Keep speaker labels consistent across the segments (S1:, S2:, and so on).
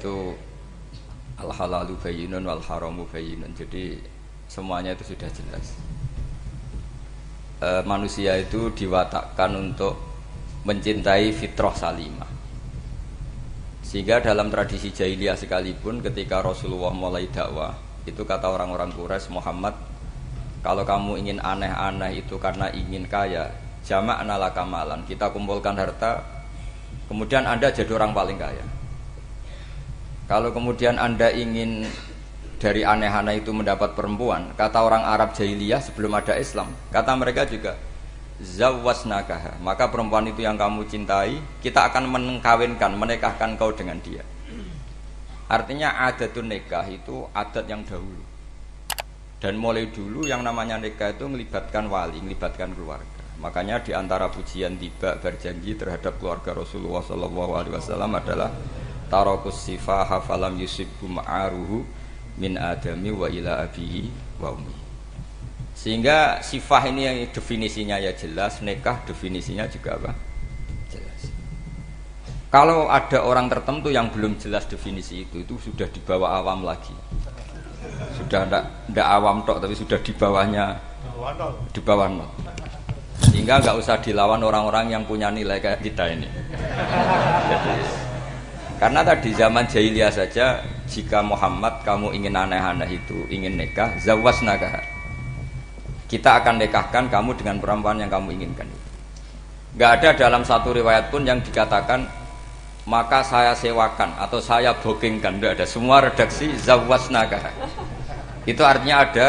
S1: itu al halalu bayyinun wal haramu bayyinun. Jadi semuanya itu sudah jelas. Manusia itu diwatakkan untuk mencintai fitrah salimah. Sehingga dalam tradisi jahiliyah sekalipun ketika Rasulullah mulai dakwah, itu kata orang-orang Quraisy, Muhammad, kalau kamu ingin aneh-aneh itu karena ingin kaya, jama'na laka malan, kita kumpulkan harta, kemudian Anda jadi orang paling kaya. Kalau kemudian Anda ingin dari aneh-aneh itu mendapat perempuan, kata orang Arab jahiliyah sebelum ada Islam, kata mereka juga, zawwasnakaha, maka perempuan itu yang kamu cintai, kita akan mengkawinkan, menikahkan kau dengan dia. Artinya adatun nikah itu adat yang dahulu. Dan mulai dulu yang namanya nikah itu melibatkan wali, melibatkan keluarga. Makanya di antara pujian tiba berjanji terhadap keluarga Rasulullah SAW adalah tarakus sifaha falam yusibhu ma'aruhu min adami wa ila abihi wa ummi. Sehingga sifah ini yang definisinya ya jelas, nikah definisinya juga apa? Jelas. Kalau ada orang tertentu yang belum jelas definisi itu sudah di bawah awam lagi. Sudah tidak awam tok, tapi sudah di bawahnya, di bawah nol. Sehingga nggak usah dilawan orang-orang yang punya nilai kayak kita ini. Jadi, karena tadi zaman jahiliyah saja, jika Muhammad kamu ingin aneh-aneh itu, ingin nikah, zawwasnaka, kita akan nikahkan kamu dengan perempuan yang kamu inginkan. Nggak ada dalam satu riwayat pun yang dikatakan maka saya sewakan atau saya bookingkan, tidak ada. Semua redaksi zawwasnaka. Itu artinya ada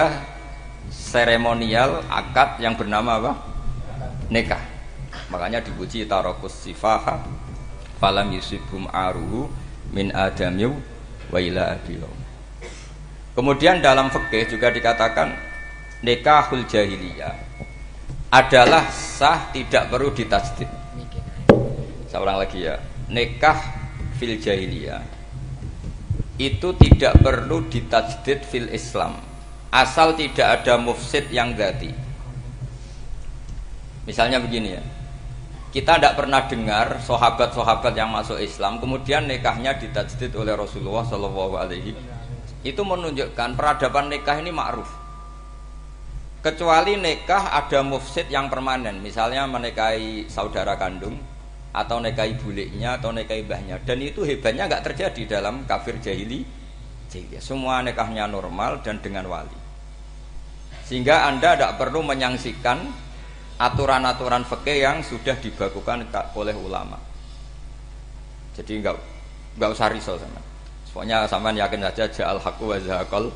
S1: seremonial akad yang bernama apa? Nikah. Makanya dipuji tarakus sifaha falam yusibhum aruhu min adamiu wa ila abiyu. Kemudian dalam fikih juga dikatakan nikahul jahiliyah adalah sah, tidak perlu ditajdid. Saya ulang lagi ya. Nikah fil jahiliyah itu tidak perlu ditajdid fil Islam, asal tidak ada mufsid yang dzati. Misalnya begini ya, kita tidak pernah dengar sahabat-sahabat yang masuk Islam kemudian nikahnya ditajdid oleh Rasulullah SAW. Itu menunjukkan peradaban nikah ini ma'ruf. Kecuali nikah ada mufsid yang permanen, misalnya menikahi saudara kandung atau nikahi buliknya atau nikahi mbahnya, dan itu hebatnya nggak terjadi dalam kafir jahili. Semua nikahnya normal dan dengan wali, sehingga Anda tidak perlu menyaksikan aturan-aturan fikih yang sudah dibakukan oleh ulama. Jadi nggak usah risau sama. Pokoknya sampean yakin saja ja'al haqqu wa zahaqal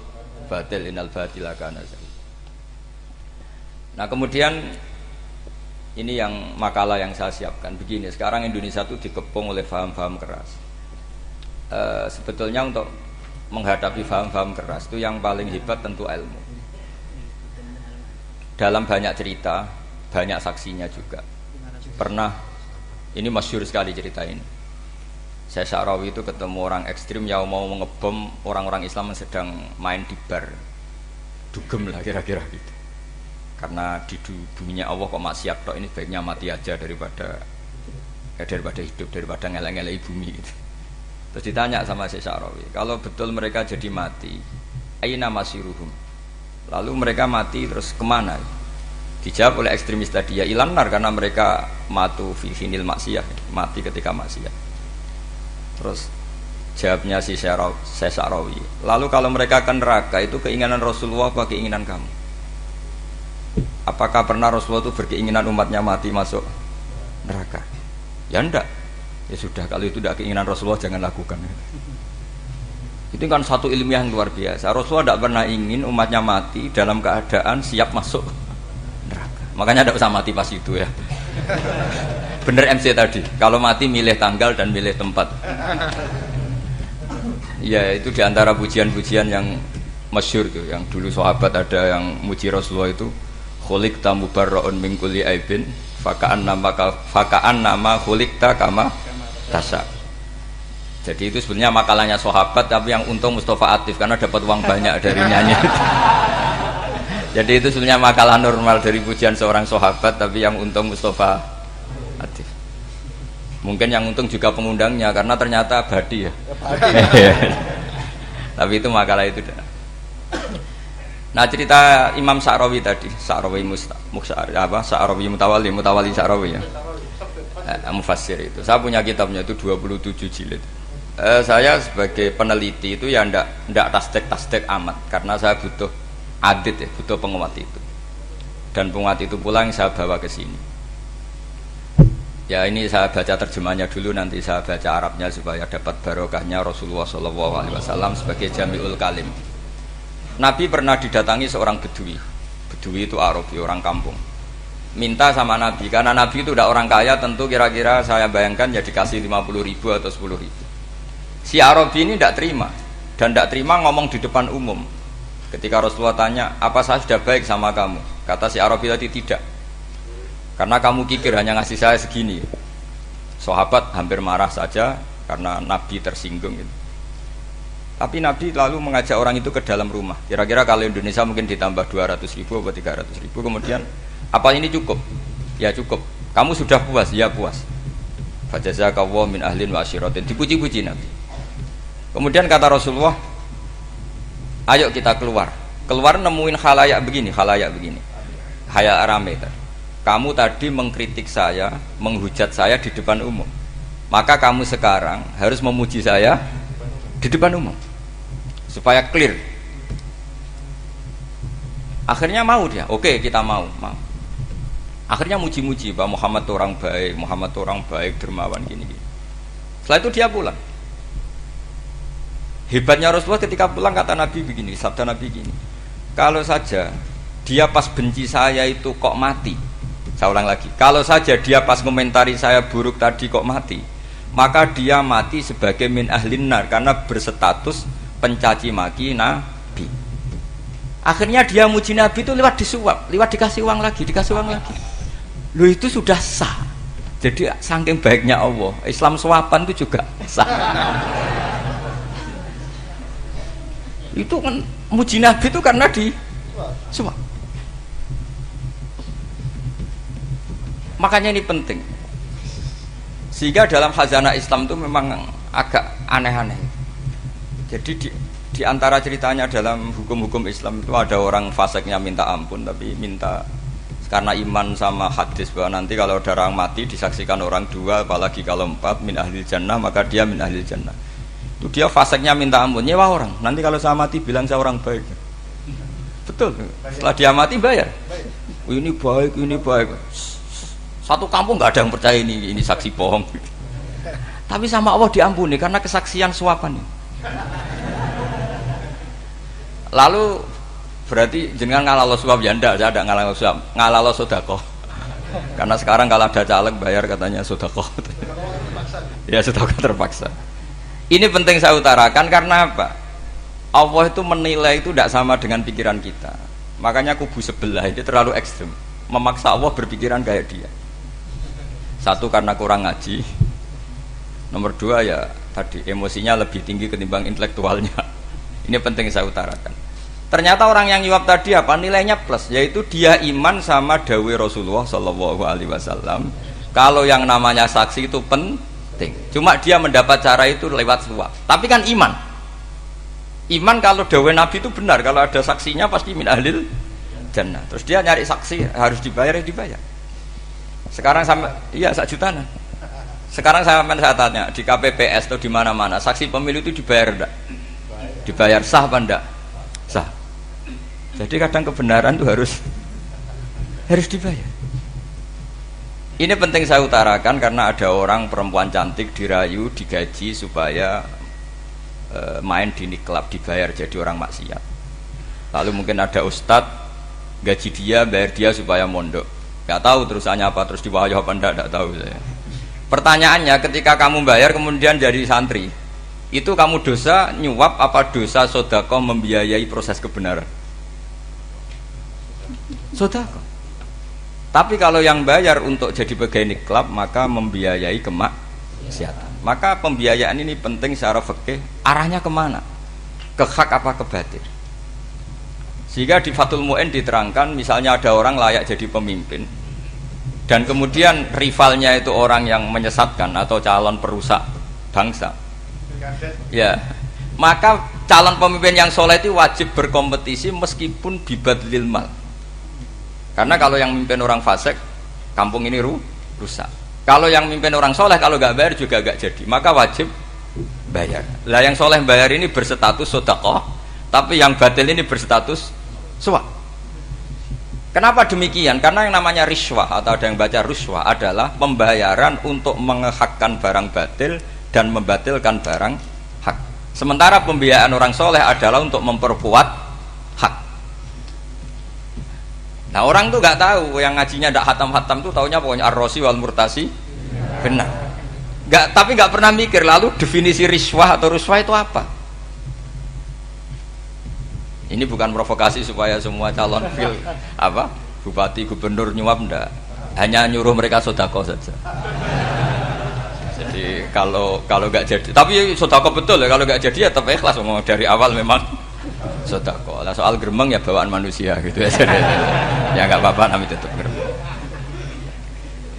S1: batil innal batila kana zahuqa. Nah kemudian ini yang makalah yang saya siapkan begini. Sekarang Indonesia itu dikepung oleh paham-paham keras. Sebetulnya untuk menghadapi paham-paham keras itu yang paling hebat tentu ilmu. Dalam banyak cerita, banyak saksinya juga. Pernah, ini masyhur sekali cerita ini. Saya Sya'rawi itu ketemu orang ekstrim yang mau mengebom orang-orang Islam yang sedang main di bar. Dugem lah kira-kira gitu. Karena di dunia Allah kok maksiat tok, ini baiknya mati aja daripada hidup, daripada ngeleng-ngeleng bumi gitu. Terus ditanya sama Syekh Sya'rawi, kalau betul mereka jadi mati, aina masiruhum, lalu mereka mati terus kemana? Dijawab oleh ekstremis tadi, ya ilanar, karena mereka matu fi hinil maksiyah, mati ketika maksiat. Terus jawabnya si Syekh Sya'rawi, lalu kalau mereka ke neraka itu keinginan Rasulullah apa keinginan kamu? Apakah pernah Rasulullah itu berkeinginan umatnya mati masuk neraka? Ya enggak. Ya sudah, kalau itu tidak keinginan Rasulullah jangan lakukan. Itu kan satu ilmiah yang luar biasa. Rasulullah tidak pernah ingin umatnya mati dalam keadaan siap masuk neraka. Makanya tidak usah mati pas itu ya. Bener MC tadi, kalau mati milih tanggal dan milih tempat. Ya itu diantara pujian-pujian yang masyhur tuh, yang dulu sahabat ada yang muji Rasulullah itu, khuliqta mubarra'un min kulli aibin faka'an nama khuliqta kama tasha. Jadi itu sebenarnya makalahnya sahabat, tapi yang untung Mustafa Atif karena dapat uang banyak dari nyanyi. Jadi itu sebenarnya makalah normal dari pujian seorang sahabat, tapi yang untung Mustafa Atif. Mungkin yang untung juga pengundangnya karena ternyata abadi ya. Tapi itu makalah itu. Nah cerita Imam Sa'rawi tadi, Sa'rawi Sa'rawi Mutawali Sa'rawi ya. Mufassir itu. Saya punya kitabnya itu 27 jilid. Saya sebagai peneliti itu ya ndak tasdek amat karena saya butuh adit ya, butuh penguat itu. Dan penguat itu pula yang saya bawa ke sini. Ya ini saya baca terjemahnya dulu, nanti saya baca Arabnya supaya dapat barokahnya Rasulullah SAW sebagai Jami'ul Kalim. Nabi pernah didatangi seorang bedui. Bedui itu Arabi, orang kampung. Minta sama Nabi, karena Nabi itu udah orang kaya, tentu kira-kira saya bayangkan ya dikasih 50.000 atau 10.000. Si Arabi ini tidak terima, dan tidak terima ngomong di depan umum. Ketika Rasulullah tanya, apa saya sudah baik sama kamu? Kata si Arabi tadi, tidak. Karena kamu kikir hanya ngasih saya segini. Sahabat hampir marah saja karena Nabi tersinggung gitu. Tapi Nabi lalu mengajak orang itu ke dalam rumah. Kira-kira kalau Indonesia mungkin ditambah 200.000 atau 300.000. Kemudian, apa ini cukup? Ya cukup. Kamu sudah puas? Ya puas. Fajazakallahu min ahlin wa asyiratin. Dipuji-puji Nabi. Kemudian kata Rasulullah, ayo kita keluar. Keluar nemuin khalayak begini. Khalayak rame tadi. Kamu tadi mengkritik saya, menghujat saya di depan umum. Maka kamu sekarang harus memuji saya di depan umum supaya clear. Akhirnya mau dia. Oke, kita mau. Akhirnya muji-muji bahwa Muhammad orang baik, dermawan gini. Setelah itu dia pulang. Hebatnya Rasulullah ketika pulang kata Nabi begini, sabda Nabi begini. Kalau saja dia pas benci saya itu kok mati. Saya ulang lagi, kalau saja dia pas komentari saya buruk tadi kok mati, maka dia mati sebagai min ahlin nar karena berstatus pencaci maki Nabi. Akhirnya dia muji Nabi itu lewat disuap, lewat dikasih uang lagi. Loh itu sudah sah. Jadi saking baiknya Allah, Islam suapan itu juga sah. Itu kan muji Nabi itu karena disuap. Makanya ini penting. Sehingga dalam khazanah Islam itu memang agak aneh-aneh. Jadi di antara ceritanya dalam hukum-hukum Islam itu ada orang fasiknya minta ampun, tapi minta karena iman sama hadis bahwa nanti kalau ada orang mati disaksikan orang dua, apalagi kalau 4 min ahlil jannah, maka dia min ahlil jannah. Itu dia fasiknya minta ampun, nyewa orang. Nanti kalau saya mati bilang saya orang baik. Betul. Setelah dia mati bayar. Ini baik. Satu kampung nggak ada yang percaya ini saksi bohong. Tapi sama Allah diampuni karena kesaksian suapan. Lalu berarti jenengan ngalalo suap ya ndak, saya ada ngalalo suap, ngalalo sedekah. Karena sekarang kalau ada caleg bayar katanya sedekah. Ya sedekah terpaksa. Ini penting saya utarakan karena apa? Allah itu menilai itu tidak sama dengan pikiran kita. Makanya kubu sebelah itu terlalu ekstrem, memaksa Allah berpikiran kayak dia. Satu karena kurang ngaji, nomor dua ya tadi emosinya lebih tinggi ketimbang intelektualnya. Ini penting saya utarakan. Ternyata orang yang nyuap tadi apa nilainya plus, yaitu dia iman sama dawuh Rasulullah SAW. Kalau yang namanya saksi itu penting, cuma dia mendapat cara itu lewat suap. Tapi kan iman kalau dawuh Nabi itu benar, kalau ada saksinya pasti min ahlil jannah. Terus dia nyari saksi harus dibayar. Sekarang sampai iya 1 jutaan. Sekarang saya tanya di KPPS atau di mana-mana saksi pemilu itu dibayar enggak? Dibayar sah apa enggak? Sah. Jadi kadang kebenaran itu harus dibayar. Ini penting saya utarakan karena ada orang perempuan cantik dirayu, digaji supaya main di klub, dibayar jadi orang maksiat. Lalu mungkin ada ustadz gaji dia, bayar dia supaya mondok. Gak tahu terusannya apa, terus diwayah apa enggak tahu saya. Pertanyaannya ketika kamu bayar kemudian jadi santri, itu kamu dosa nyuap apa dosa sedekah membiayai proses kebenaran? Sedekah. Tapi kalau yang bayar untuk jadi pegawai klub maka membiayai kemaksiatan. Maka pembiayaan ini penting secara fikih, arahnya kemana? Ke hak apa ke batil? Sehingga di Fathul Mu'in diterangkan misalnya ada orang layak jadi pemimpin, dan kemudian rivalnya itu orang yang menyesatkan atau calon perusak bangsa, ya maka calon pemimpin yang soleh itu wajib berkompetisi meskipun bibadlil mal. Karena kalau yang memimpin orang fasik, kampung ini rusak. Kalau yang memimpin orang soleh, kalau nggak bayar juga nggak jadi, maka wajib bayar. Lah yang soleh bayar ini berstatus sedekah, tapi yang batil ini berstatus suap. Kenapa demikian? Karena yang namanya riswah atau ada yang baca ruswah adalah pembayaran untuk mengehakkan barang batil dan membatilkan barang hak. Sementara pembiayaan orang soleh adalah untuk memperkuat hak. Nah orang tuh nggak tahu, yang ngajinya tidak hatam-hatam tuh taunya pokoknya ar-rosi wal murtasi benar. Tapi nggak pernah mikir lalu definisi riswah atau ruswah itu apa. Ini bukan provokasi supaya semua calon bupati gubernur nyuap, ndak, hanya nyuruh mereka sodako saja. Jadi kalau nggak jadi, tapi sodako betul ya, kalau nggak jadi ya tetap ikhlas, ngomong dari awal memang sodako. Lah soal gremeng ya bawaan manusia gitu ya. Ya nggak apa-apa, kami tetap gremeng.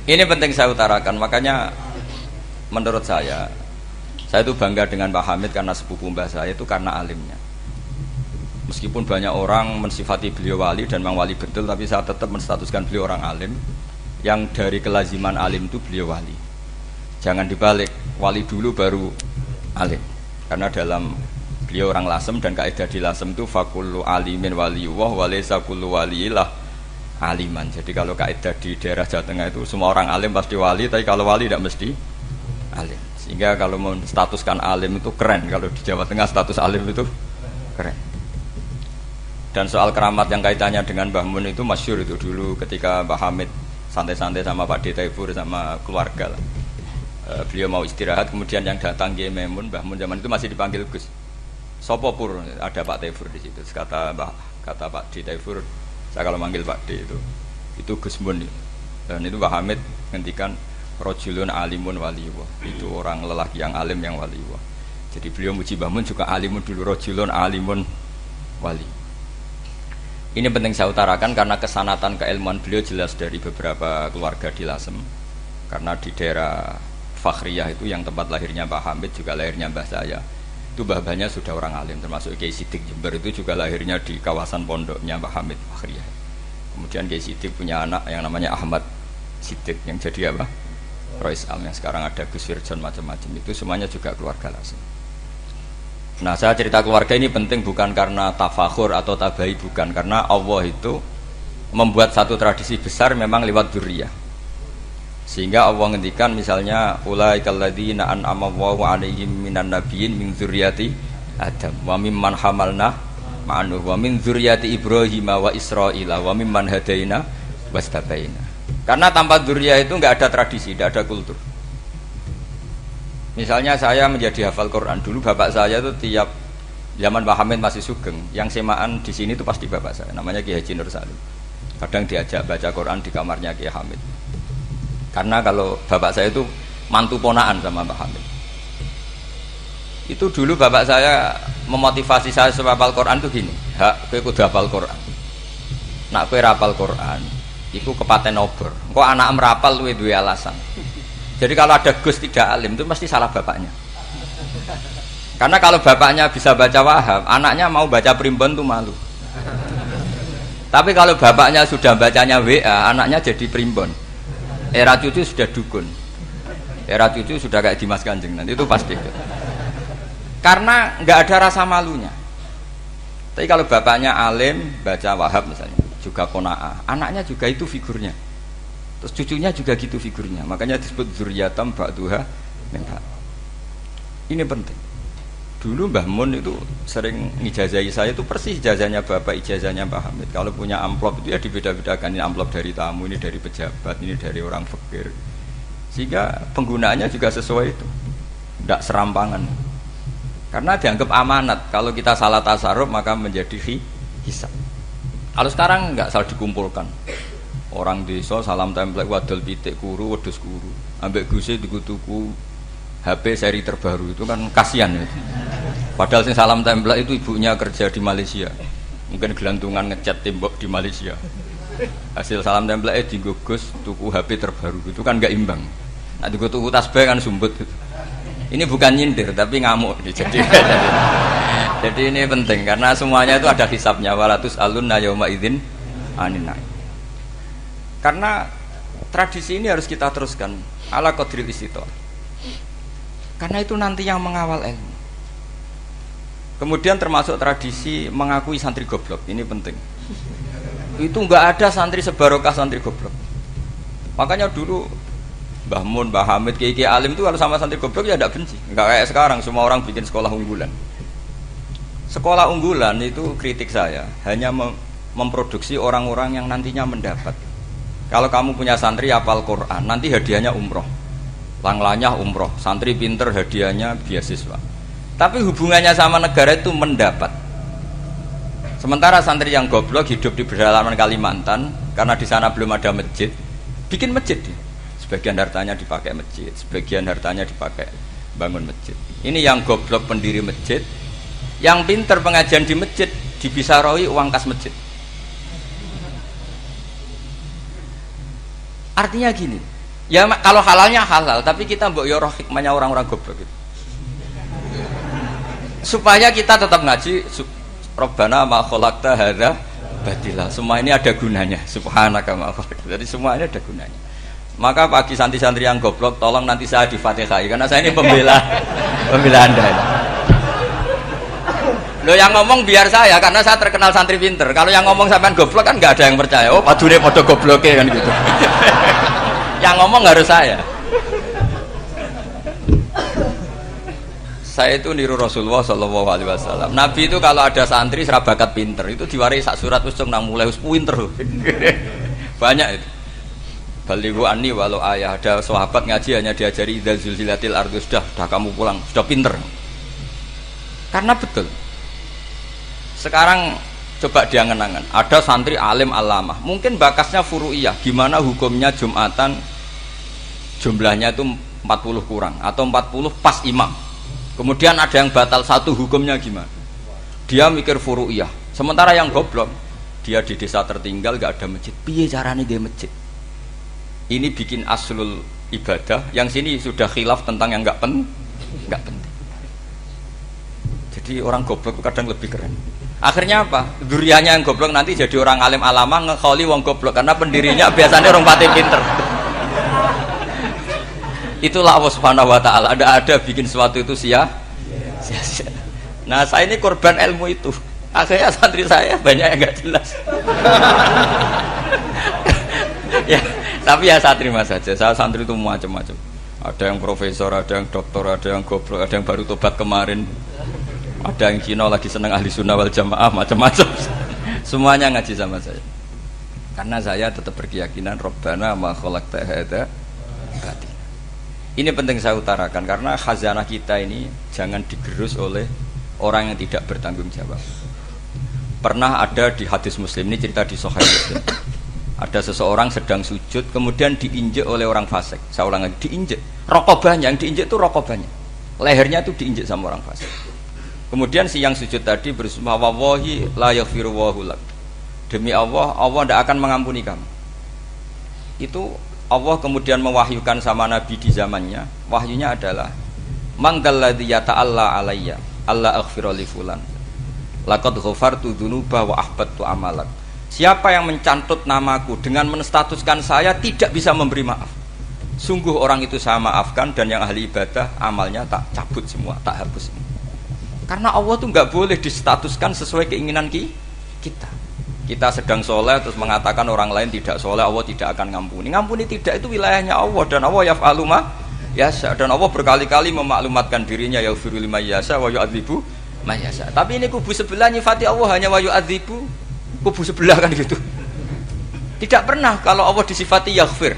S1: Ini penting saya utarakan, makanya menurut saya itu bangga dengan Pak Hamid karena sepupu mbah saya itu karena alimnya. Meskipun banyak orang mensifati beliau wali dan memang wali betul, tapi saya tetap menstatuskan beliau orang alim yang dari kelaziman alim itu beliau wali. Jangan dibalik, wali dulu baru alim. Karena dalam beliau orang Lasem dan kaidah di Lasem itu fakullu alimin waliyullah walaysa kullu waliillah aliman. Jadi kalau kaidah di daerah Jawa Tengah itu semua orang alim pasti wali, tapi kalau wali tidak mesti alim. Sehingga kalau menstatuskan alim itu keren, kalau di Jawa Tengah status alim itu keren. Dan soal keramat yang kaitannya dengan Mbah Mun itu masyhur itu dulu ketika Mbah Hamid santai-santai sama Pak Detaifur sama keluarga lah. Beliau mau istirahat, kemudian yang datang Kiai Maimun, Mbah Mun zaman itu masih dipanggil Gus. Sopo pur, ada Pak Taifur di situ. Kata Pak Detaifur, saya kalau manggil Pak D itu Gus Mun. Dan itu Mbah Hamid ngendikan rajulun alimun waliyullah. Itu orang lelaki yang alim yang waliyullah. Jadi beliau muji Mbah Mun juga alimun dulu, rajulun alimun wali. Ini penting saya utarakan karena kesanatan keilmuan beliau jelas dari beberapa keluarga di Lasem. Karena di daerah Fakhriyah itu yang tempat lahirnya Pak Hamid juga lahirnya mbah saya. Itu mbah-mbahnya sudah orang alim, termasuk Kiai Sidik Jember itu juga lahirnya di kawasan pondoknya Pak Hamid Fakhriyah. Kemudian Kiai Sidik punya anak yang namanya Ahmad Sidik yang jadi Rois Am, yang sekarang ada Gus Firjon macam-macam, itu semuanya juga keluarga Lasem. Nah saya cerita keluarga ini penting bukan karena tafakhur atau tabai, bukan, karena Allah itu membuat satu tradisi besar memang lewat dzurriyyah. Sehingga Allah ngendikan misalnya ulaikal ladzina an'ama Allahu 'alaihim minan nabiyyin min dzurriyyati Adam wa mimman hamalna ma'anuh wa min dzurriyyati Ibrahim wa Israila wa mimman hadaina wastabaina. Karena tanpa dzurriyyah itu enggak ada tradisi, enggak ada kultur. Misalnya saya menjadi hafal Quran, dulu bapak saya itu tiap zaman Pak Hamid masih sugeng, yang semaan di sini itu pasti bapak saya, namanya Ki Haji Nur Salim. Kadang diajak baca Quran di kamarnya Ki Hamid. Karena kalau bapak saya itu mantu ponaan sama Pak Hamid. Itu dulu bapak saya memotivasi saya supaya hafal Quran itu gini, hak kowe kudu hafal Quran. Nak kowe hafal Quran, iku kepaten obor. Engko anak merapal luwe duwe alasan. Jadi kalau ada Gus tidak alim itu mesti salah bapaknya. Karena kalau bapaknya bisa baca Wahab, anaknya mau baca primbon itu malu. Tapi kalau bapaknya sudah bacanya WA, anaknya jadi primbon. Era cucu sudah dukun. Era cucu sudah kayak Dimas Kanjeng, nanti itu pasti. Karena nggak ada rasa malunya. Tapi kalau bapaknya alim, baca Wahab misalnya, juga qanaah, anaknya juga itu figurnya. Terus cucunya juga gitu figurnya, makanya disebut dzurriyatam ba'duha min ba'd. Ini penting. Dulu Mbah Mun itu sering ngijazahi saya, itu persis ijazahnya bapak, ijazahnya Pak Hamid. Kalau punya amplop itu ya dibeda-bedakan, ini amplop dari tamu, ini dari pejabat, ini dari orang fakir. Sehingga penggunaannya juga sesuai itu, tidak serampangan. Karena dianggap amanat, kalau kita salah tasarruf maka menjadi hisab. Kalau sekarang enggak, salah dikumpulkan. Orang desa salam template wadol pitik kuru wedhus kuru ambek guse tuku HP seri terbaru, itu kan kasihan ya. Padahal sing salam template itu ibunya kerja di Malaysia, mungkin gelantungan ngecat tembok di Malaysia, Hasil salam tempel digugus tuku HP terbaru itu kan nggak imbang. Nah tuku tasbih kan sumbut. Ini bukan nyindir tapi ngamuk. Jadi ini penting karena semuanya itu ada hisabnya. Walatus alunna yauma idzin anin naim. Karena tradisi ini harus kita teruskan ala qadril istithaq. Karena itu nanti yang mengawal ilmu. Kemudian termasuk tradisi mengakui santri goblok, ini penting. Itu enggak ada santri sebarokah santri goblok. Makanya dulu Mbah Mun, Mbah Hamid, Kiai Alim itu kalau sama santri goblok ya tidak benci. Enggak kayak sekarang semua orang bikin sekolah unggulan. Sekolah unggulan itu kritik saya hanya memproduksi orang-orang yang nantinya mendapat. Kalau kamu punya santri hafal Quran, nanti hadiahnya umroh. Langlanya umroh, santri pinter hadiahnya beasiswa. Tapi hubungannya sama negara itu mendapat. Sementara santri yang goblok hidup di pedalaman Kalimantan karena di sana belum ada masjid, bikin masjid. Sebagian hartanya dipakai masjid, sebagian hartanya dipakai bangun masjid. Ini yang goblok pendiri masjid, yang pinter pengajian di masjid dibisarawi uang kas masjid. Artinya gini, ya kalau halalnya halal, tapi kita mbok yo roh hikmahnya orang-orang goblok itu. Supaya kita tetap ngaji Rabbana ma khalaqta hadza batila. Semua ini ada gunanya. Subhanaka ma khalaqta. Jadi semua ini ada gunanya. Maka bagi santri-santri yang goblok tolong nanti saya di Fatihai karena saya ini pembela Anda. Loh yang ngomong biar saya karena saya terkenal santri pinter. Kalau yang ngomong sampean goblok kan enggak ada yang percaya. Oh, padune padha gobloke kan gitu. Yang ngomong harus saya. Saya itu niru Rasulullah Shallallahu Alaihi Wasallam. Nabi itu kalau ada santri serabakat pinter itu diwaris sak surat usung nang mulai pinter. Banyak itu. Balighu anni walau ayah. Ada sahabat ngaji hanya diajari idza zulzilatil ardu sudah kamu pulang sudah pinter. Karena betul. Sekarang coba diangen-angen. Ada santri alim alamah. Mungkin bakasnya furu'iyah. Gimana hukumnya Jumatan jumlahnya itu 40 kurang atau 40 pas imam. Kemudian ada yang batal satu, hukumnya gimana? Dia mikir furu'iyah. Sementara yang goblok, dia di desa tertinggal gak ada masjid. Piye caranya dia masjid? Ini bikin aslul ibadah. Yang sini sudah khilaf tentang yang gak penting. Jadi orang goblok kadang lebih keren. Akhirnya apa? Duriannya yang goblok nanti jadi orang alim alama ngekholi wong goblok karena pendirinya biasanya orang pati pinter. Itulah Allah Subhanahu wa taala. Ada bikin sesuatu itu sia-sia. Nah, saya ini korban ilmu itu. Akhirnya santri saya banyak yang enggak jelas. Ya, tapi ya saya terima saja. Saya santri itu macam-macam. Ada yang profesor, ada yang doktor, ada yang goblok, ada yang baru tobat kemarin. Ada yang Cina lagi senang ahli sunnah wal jamaah, macam-macam. Semuanya ngaji sama saya. Karena saya tetap berkeyakinan Rabbana ma khalaqta hadza batil. Ini penting saya utarakan karena khazanah kita ini jangan digerus oleh orang yang tidak bertanggung jawab. Pernah ada di hadis Muslim, ini cerita di Sahih Muslim. Ada seseorang sedang sujud kemudian diinjek oleh orang fasik. Saya ulang lagi, diinjek. Rokobahnya, yang diinjek itu rokobahnya. Lehernya itu diinjek sama orang fasik. Kemudian si yang sujud tadi bersumpah wallahi la yaghfiru wallahu lak. Demi Allah, Allah tidak akan mengampuni kamu. Itu Allah kemudian mewahyukan sama Nabi di zamannya. Wahyunya adalah mangdalladzi yata'alla alayya alla aghfira li fulan laqad ghafartu dzunuba wa ahbattu amalak. Siapa yang mencantut namaku dengan menstatuskan saya tidak bisa memberi maaf, sungguh orang itu saya maafkan dan yang ahli ibadah amalnya tak cabut semua, tak hapus semua. Karena Allah tuh nggak boleh distatuskan sesuai keinginan kita. Kita sedang soleh terus mengatakan orang lain tidak soleh, Allah tidak akan ngampuni. Ngampuni tidak, itu wilayahnya Allah dan Allah yaf'alu ma yasha. Dan Allah berkali-kali memaklumatkan dirinya yaghfiru liman yasha wa yu'adzibu man yasha. Tapi ini kubu sebelah nyifati Allah hanya wa yu'adzibu, kubu sebelah kan gitu. Tidak pernah kalau Allah disifati yaghfir.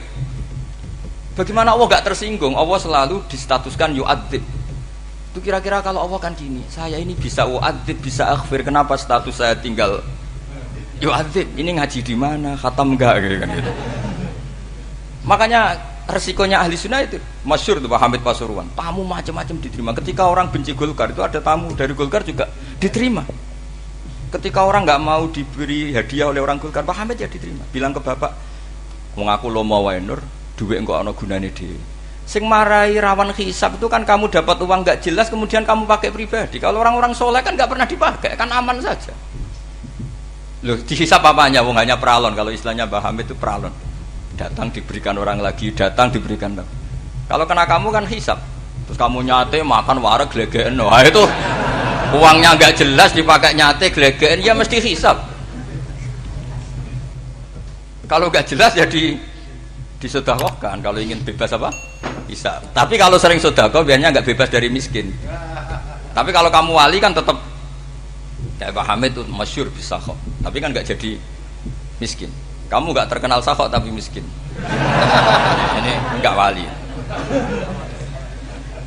S1: Bagaimana Allah gak tersinggung? Allah selalu distatuskan yu'adzib. Itu kira-kira kalau Allah kan gini, saya ini bisa u'adzib, bisa aghfir, kenapa status saya tinggal yu'adzib? Ini ngaji di mana? Khatam enggak gitu kan gitu. Makanya resikonya ahli sunnah itu masyhur tuh Pak Hamid Pasuruan. Tamu macam-macam diterima. Ketika orang benci Golkar itu ada tamu dari Golkar juga diterima. Ketika orang nggak mau diberi hadiah oleh orang Golkar, Pak Hamid ya diterima. Bilang ke bapak, wong aku lomo wae Nur, duit engko ana gunane dhewe. Sing marai rawan hisab itu kan kamu dapat uang nggak jelas kemudian kamu pakai pribadi. Kalau orang-orang soleh kan nggak pernah dipakai, kan aman saja. Loh, dihisab apanya? Wong hanya pralon. Kalau istilahnya Mbah Hamid itu pralon. Datang diberikan orang lagi, datang diberikan lagi. Kalau kena kamu kan hisab. Terus kamu nyate makan wareg glegeken. Wah itu uangnya nggak jelas dipakai nyate glegeken ya mesti hisab. Kalau nggak jelas ya disedekahkan. Kalau ingin bebas apa? Bisa. Tapi kalau sering sedekah biasanya nggak bebas dari miskin. Tapi kalau kamu wali kan tetap kayak Pak Hamid itu masyhur bisa kok. Tapi kan nggak jadi miskin. Kamu nggak terkenal sakok tapi miskin. Ini nggak wali.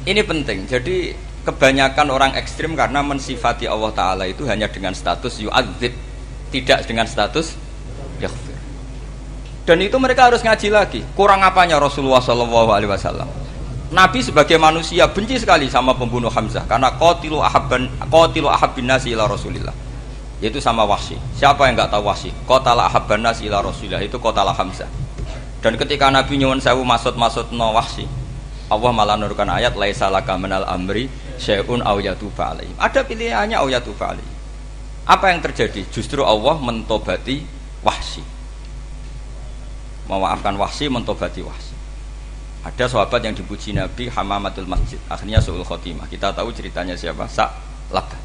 S1: Ini penting. Jadi kebanyakan orang ekstrim karena mensifati Allah Ta'ala itu hanya dengan status yu'adzib, tidak dengan status yaghfir. Dan itu mereka harus ngaji lagi. Kurang apanya Rasulullah SAW? Nabi sebagai manusia benci sekali sama pembunuh Hamzah karena qatilu ahabbin nasi ila Rasulillah, yaitu sama Wahsy. Siapa yang nggak tahu Wahsy? Qatala ahabban nasi ila Rasulillah, itu qatala Hamzah. Dan ketika Nabi nyuwun sewu maksud no Wahsy, Allah malah nurkan ayat laisa laka minal amri syai'un aw yatuba alaihim. Ada pilihannya aw yatuba alaihim. Apa yang terjadi? Justru Allah mentobati Wahsy. Memaafkan Wahsy, mentobati Wahsy. Ada sahabat yang dipuji Nabi Hamamatul Masjid, akhirnya su'ul khotimah. Kita tahu ceritanya siapa? Sa'labah.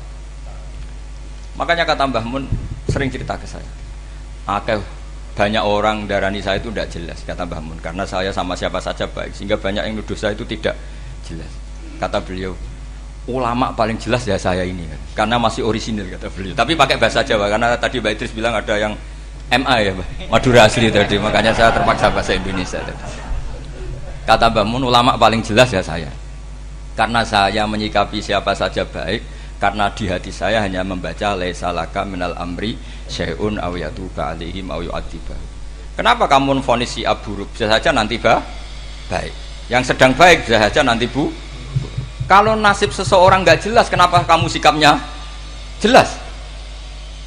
S1: Makanya kata Mbah Mun sering cerita ke saya, banyak orang darani saya itu tidak jelas, kata Mbah Mun, karena saya sama siapa saja baik, sehingga banyak yang nuduh saya itu tidak jelas. Kata beliau, ulama paling jelas ya saya ini, karena masih orisinil, kata beliau. Tapi pakai bahasa Jawa, karena tadi Mbak Idris bilang ada yang MA ya, Madura asli tadi, makanya saya terpaksa bahasa Indonesia tadi. Kata Mbah Mun, ulama paling jelas ya saya, karena saya menyikapi siapa saja baik, karena di hati saya hanya membaca laisa laka minal amri syai'un aw yatuba alaihim aw yu'adziba. Kenapa kamu vonis si buruk? Bisa saja nanti baik. Yang sedang baik bisa saja nanti bu. Kalau nasib seseorang nggak jelas, kenapa kamu sikapnya jelas?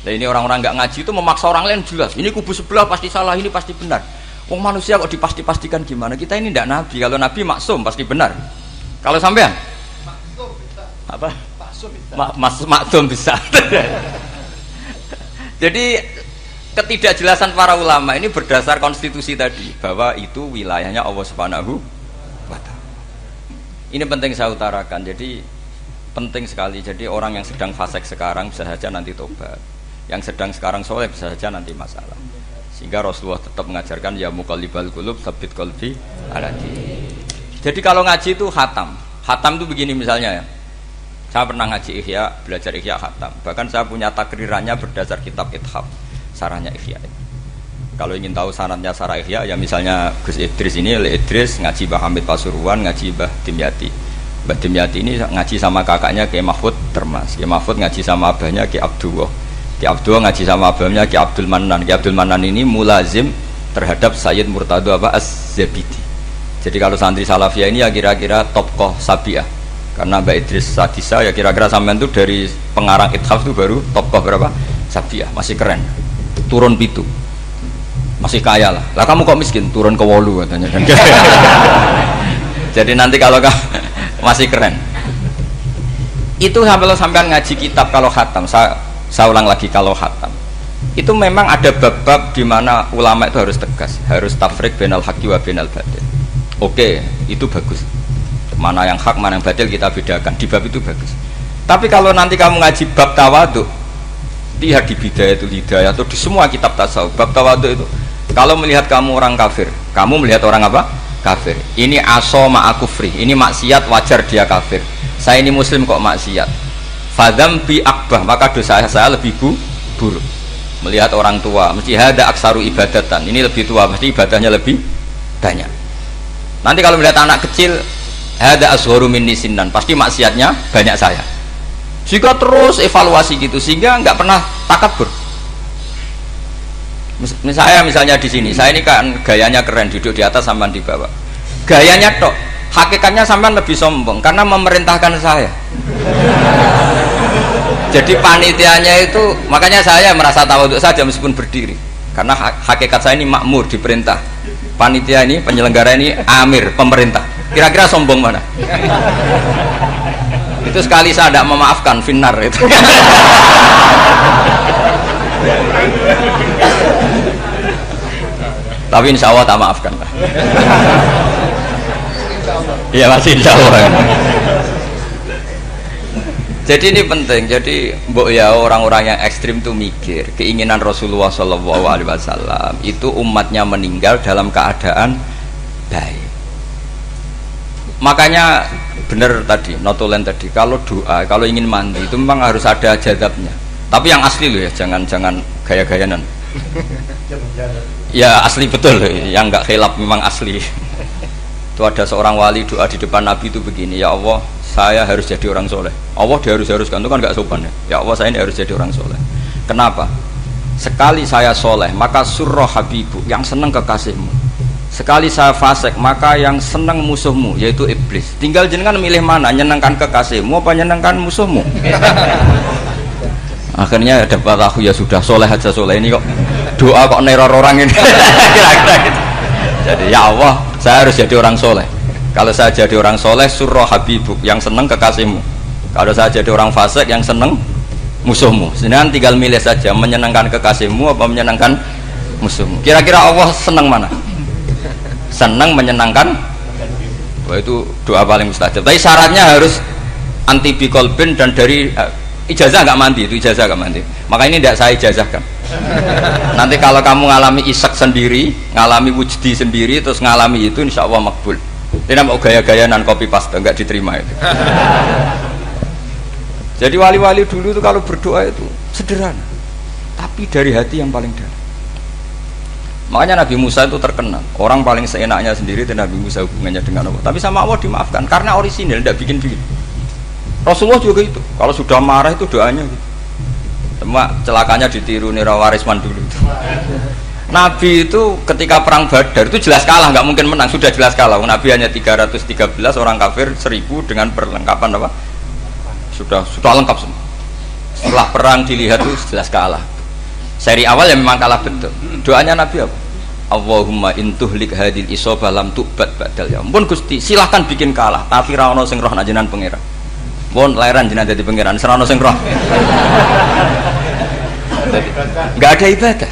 S1: Nah, ini orang-orang nggak ngaji itu memaksa orang lain jelas. Ini kubu sebelah pasti salah, ini pasti benar. Wong manusia kok dipasti-pastikan gimana? Kita ini tidak nabi. Kalau nabi maksum pasti benar. Kalau sampean maksum bisa. Apa? Maksum bisa. Jadi ketidakjelasan para ulama ini berdasar konstitusi tadi, bahwa itu wilayahnya Allah Subhanahu wa Ta'ala. Ini penting saya utarakan. Jadi penting sekali. Jadi orang yang sedang fasik sekarang bisa saja nanti tobat. Yang sedang sekarang soleh bisa saja nanti masalah. Sehingga Rasulullah tetap mengajarkan ya muqallibal qulub tsabbit qalbi ala dinik. Jadi kalau ngaji itu khatam. Khatam itu begini misalnya ya. Saya pernah ngaji Ihya, belajar Ihya khatam. Bahkan saya punya takrirannya berdasar kitab Ithaf, sarahnya Ihya. Kalau ingin tahu sanadnya sarah Ihya, ya misalnya Gus Idris ini, Idris ngaji Mbah Hamid Pasuruan, ngaji Mbah Dimyati. Mbah Dimyati ini ngaji sama kakaknya Kiai Mahfud Termas. Kiai Mahfud ngaji sama abahnya Kiai Abdullah. Kiai Abdullah ngaji sama abahnya Kiai Abdul Manan. Kiai Abdul Manan ini mulazim terhadap Sayyid Murtado Az-Zabidi. Jadi kalau santri Salafiyah ini ya kira-kira topkoh Sabiah. Karena Mbak Idris Sadisa ya kira-kira sampean itu dari pengarang Ithaf itu baru topkoh berapa? Sabiah, masih keren. Turun pitu. Masih kaya lah. Lah kamu kok miskin? Turun ke wolu katanya kan. Jadi nanti kalau masih keren. Itu sampean ngaji kitab kalau khatam. Saya ulang lagi, kalau khatam itu memang ada bab-bab di mana ulama itu harus tegas, harus tafriq bainal haqqi wa bainal batil. Oke, itu bagus. Mana yang hak, mana yang batil kita bedakan. Di bab itu bagus. Tapi kalau nanti kamu ngaji bab tawadhu, lihat di Bidayatul Hidayah atau di semua kitab tasawuf, bab tawadhu itu, kalau melihat kamu orang kafir, kamu melihat orang apa? Kafir. Ini aso ma'akufri, ini maksiat wajar dia kafir. Saya ini muslim kok maksiat. Fadam bi akbah, maka dosa saya lebih buruk. Melihat orang tua, mesti ada aksaru ibadatan, ini lebih tua, mesti ibadahnya lebih banyak. Nanti kalau melihat anak kecil, ada asgharu minni sinnan, pasti maksiatnya banyak saya. Jika terus evaluasi gitu, sehingga nggak pernah takabur. Misalnya di sini, saya ini kan gayanya keren, duduk di atas sampean di bawah. Gayanya tok, hakikatnya sampean lebih sombong karena memerintahkan saya. Jadi panitianya itu, makanya saya merasa tawadhu saja meskipun berdiri. Karena hakikat saya ini makmur, diperintah. Panitia ini, penyelenggara ini amir, pemerintah. Kira-kira sombong mana? Itu sekali saya tidak memaafkan finnar itu. Tapi insya Allah tak maafkan. Iya masih insya Allah. Jadi ini penting. Jadi mbok ya orang-orang yang ekstrim tuh mikir keinginan Rasulullah SAW itu umatnya meninggal dalam keadaan baik. Makanya benar tadi, notulen tadi, kalau doa, kalau ingin mandi itu memang harus ada jadabnya. Tapi yang asli loh ya, jangan gaya-gayanan. Ya asli betul, yang nggak khilaf memang asli. Itu ada seorang wali doa di depan Nabi itu begini, ya Allah, saya harus jadi orang soleh. Allah diharuskan itu kan nggak sopan ya. Ya Allah, saya ini harus jadi orang soleh. Kenapa? Sekali saya soleh, maka surroh habibu, yang senang kekasihmu. Sekali saya fasik, maka yang senang musuhmu, yaitu iblis. Tinggal jenengan milih mana, nyenangkan kekasihmu apa nyenangkan musuhmu. Akhirnya dapat aku ya sudah soleh aja, soleh ini kok doa kok neror orang ini. Kira-kira gitu. Jadi ya Allah, saya harus jadi orang soleh. Kalau saya jadi orang soleh, surroh habibuk, yang senang kekasihmu. Kalau saya jadi orang fasik, yang senang musuhmu. Sedangkan tinggal milih saja, menyenangkan kekasihmu apa menyenangkan musuhmu. Kira-kira Allah senang mana? Senang menyenangkan. Wah, itu doa paling mustajab. Tapi syaratnya harus anti bikolbin dan dari ijazah nggak mandi, itu ijazah nggak mandi. Maka ini tidak saya ijazahkan. Nanti kalau kamu ngalami isak sendiri, ngalami wujdi sendiri, terus ngalami itu, insya Allah makbul. Ini mau gaya-gayanan copy paste, nggak diterima itu. Jadi wali-wali dulu itu kalau berdoa itu sederhana, tapi dari hati yang paling dalam. Makanya Nabi Musa itu terkenal, orang paling seenaknya sendiri dan Nabi Musa hubungannya dengan Allah. Tapi sama Allah dimaafkan karena orisinil, tidak bikin-bikin. Rasulullah juga itu, kalau sudah marah itu doanya gitu. Cuma celakanya ditiru Nira Warisman dulu itu. Nabi itu ketika perang Badar itu jelas kalah, nggak mungkin menang, sudah jelas kalah. Nabi hanya 313, orang kafir 1000 dengan perlengkapan apa? Sudah lengkap semua. Setelah perang dilihat itu jelas kalah. Seri awal yang memang kalah betul. Doanya Nabi apa? Allahumma intuhlik hadil isobah lam tu'bad badal ya. Ampun Gusti, silahkan bikin kalah, tapi ra ono sing roh najenan pangeran. Pun lairan jenengan dadi pangeran, serano sing roh. Enggak ada ibadah.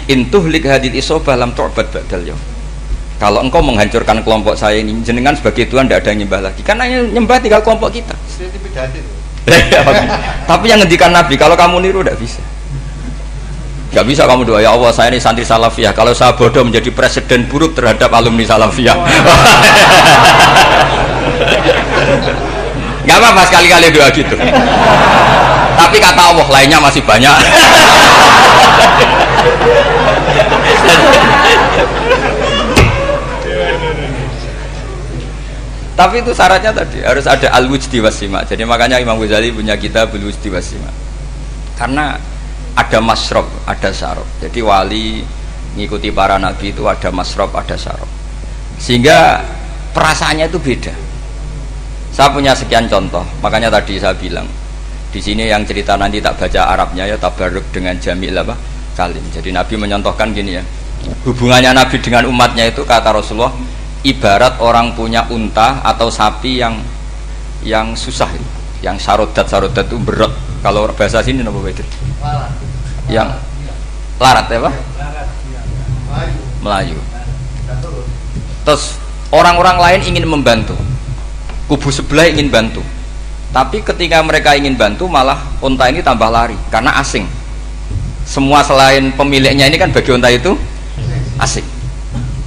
S1: Intuhlik hadil isobah lam tu'bad badal ya. Kalau engkau menghancurkan kelompok saya ini, jenengan sebagai Tuhan tidak ada yang nyembah lagi. Karena yang nyembah tinggal kelompok kita. Tapi yang ngendikan Nabi, kalau kamu niru tidak bisa. Gak bisa kamu doa, ya Allah saya ini santri salafiyah, kalau saya bodoh menjadi presiden buruk terhadap alumni salafiyah. Gak apa-apa sekali-kali doa gitu. Tapi kata Allah lainnya masih banyak. Tapi itu syaratnya tadi harus ada al-wujdi wasima. Jadi makanya Imam Ghazali punya kitab al-wujdi wasima. Karena ada masrob, ada syarab. Jadi wali ngikuti para nabi itu ada masrob, ada syarab. Sehingga perasaannya itu beda. Saya punya sekian contoh. Makanya tadi saya bilang di sini yang cerita nanti tak baca Arabnya ya, tabarruk dengan jamil apa kalim. Jadi Nabi menyontohkan gini ya. Hubungannya Nabi dengan umatnya itu kata Rasulullah ibarat orang punya unta atau sapi yang susah, yang sarodat itu berat. Kalau bahasa sini apa betul? Yang larat ya Pak? Melayu. Terus orang-orang lain ingin membantu, kubu sebelah ingin bantu, tapi ketika mereka ingin bantu malah unta ini tambah lari karena asing. Semua selain pemiliknya ini kan bagi unta itu asing.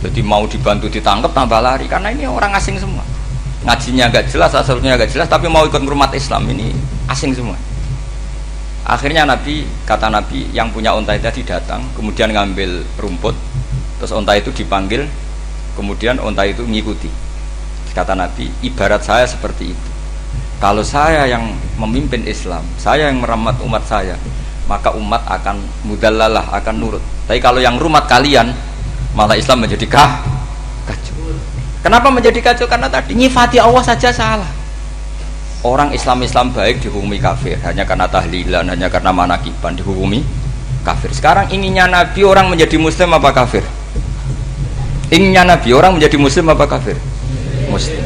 S1: Jadi mau dibantu ditangkap tambah lari karena ini orang asing semua. Ngajinya agak jelas, asalnya agak jelas, tapi mau ikut umat Islam ini asing semua. Akhirnya Nabi, kata Nabi yang punya unta itu tadi datang, kemudian ngambil rumput, terus unta itu dipanggil, kemudian unta itu ngikuti. Kata Nabi, ibarat saya seperti itu. Kalau saya yang memimpin Islam, saya yang merawat umat saya, maka umat akan mudallalah, akan nurut. Tapi kalau yang rumat kalian, malah Islam menjadi kacau. Kenapa menjadi kacau? Karena tadi nyifati Allah saja salah. Orang Islam baik dihukumi kafir hanya karena tahlilan, hanya karena manakiban dihukumi kafir. Sekarang inginnya Nabi orang menjadi muslim apa kafir? Inginnya Nabi orang menjadi muslim apa kafir? Muslim.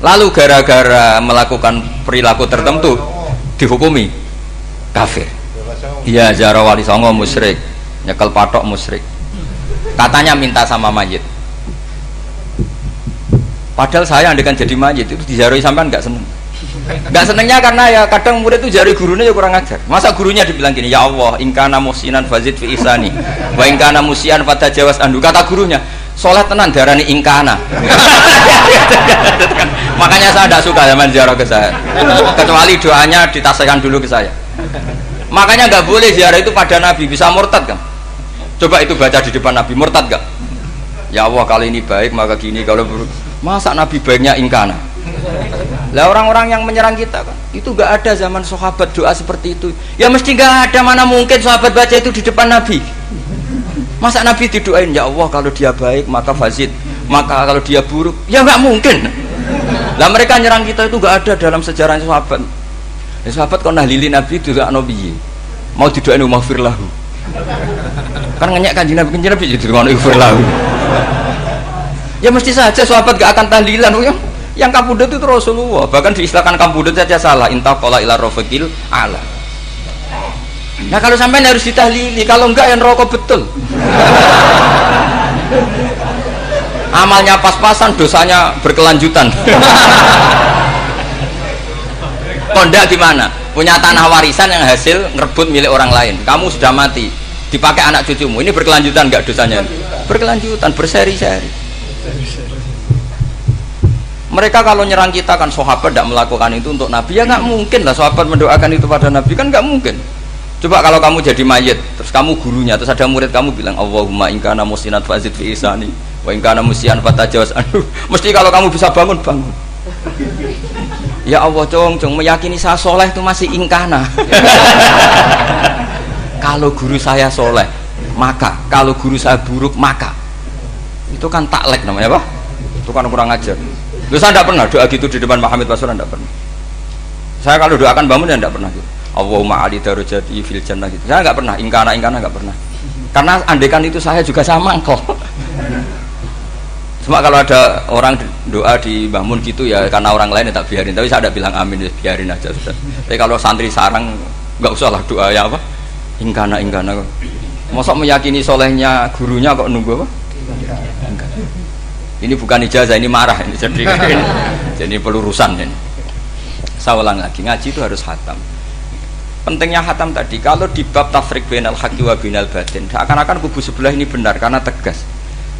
S1: Lalu gara-gara melakukan perilaku tertentu dihukumi kafir. Iya, ziarah wali songo musyrik, nyekel patok musyrik. Katanya minta sama mayit. Padahal saya andekan jadi mayit itu diziarahi sampean enggak seneng. Enggak senengnya karena ya kadang murid itu jari gurunya ya kurang ajar. Masa gurunya dibilang gini, ya Allah, ingkana musinan fazid fi ihsani wa ingkana musian fatajawas andu. Kata gurunya, soleh tenan darani ingkana. Makanya saya tidak suka zaman ziarah ke saya, kecuali doanya ditasihkan dulu ke saya. Makanya nggak boleh ziarah itu pada Nabi, bisa murtad kan? Coba itu baca di depan Nabi, murtad gak? Ya Allah, kali ini baik maka gini, kalau buruk masa Nabi baiknya ingkana. Lah orang-orang yang menyerang kita kan, itu gak ada zaman sahabat doa seperti itu. Ya mesti gak ada, mana mungkin sahabat baca itu di depan Nabi. Masa Nabi didoain, ya Allah kalau dia baik maka fazid, maka kalau dia buruk, ya gak mungkin. Lah mereka nyerang kita itu gak ada dalam sejarah sahabat. Ya, sahabat kok nahlili Nabi itu gak nabi, mau didoain maghfir lahu. Kan ngenyek kanjeng Nabi itu didoain maghfir lahu. Ya mesti saja sahabat gak akan tahlilan. Yang kabudut itu Rasulullah, bahkan diistilahkan kabudut saja salah. Intaqala ila rafiqil ala. Nah kalau sampai harus ditahlili, kalau enggak yang rokok betul. Amalnya pas-pasan, dosanya berkelanjutan. Kondak gimana? Punya tanah warisan yang hasil ngerebut milik orang lain. Kamu sudah mati, dipakai anak cucumu. Ini berkelanjutan enggak dosanya? Berkelanjutan, berseri-seri. Mereka kalau nyerang kita kan sahabat tidak melakukan itu untuk Nabi, ya nggak mungkin lah sahabat mendoakan itu pada Nabi, kan nggak mungkin. Coba kalau kamu jadi mayit, terus kamu gurunya, terus ada murid kamu bilang Allahumma ingkana musinat fazid fi isani wa ingkana musian fatajawaz anhu. Mesti kalau kamu bisa bangun. Ya Allah, cong meyakini saya soleh itu masih ingkana. Kalau guru saya soleh maka, kalau guru saya buruk maka, itu kan taklek namanya, apa? Itu kan kurang ajar. Loh, saya tidak pernah doa gitu di depan Pak Hamid Pasuruan, tidak pernah. Saya kalau doakan bangun ya tidak pernah gitu. Allahumma ali darajati fil jannah gitu. Saya nggak pernah, ingkana nggak pernah. Karena andekan itu saya juga sama kok. Cuma kalau ada orang doa di bangun gitu ya karena orang lain ya tak biarin. Tapi saya tidak bilang amin, ya biarin aja sudah. Tapi kalau santri sarang nggak usah lah doa ya apa? Ingkana. Masa meyakini solehnya gurunya kok nunggu apa? Ini bukan ijazah, ini marah ini. Jadi pelurusan ini. Saya ulang lagi, ngaji itu harus khatam. Pentingnya khatam tadi, kalau di bab tafriq bainal haqqi wa bainal batin, seakan-akan kubu sebelah ini benar karena tegas.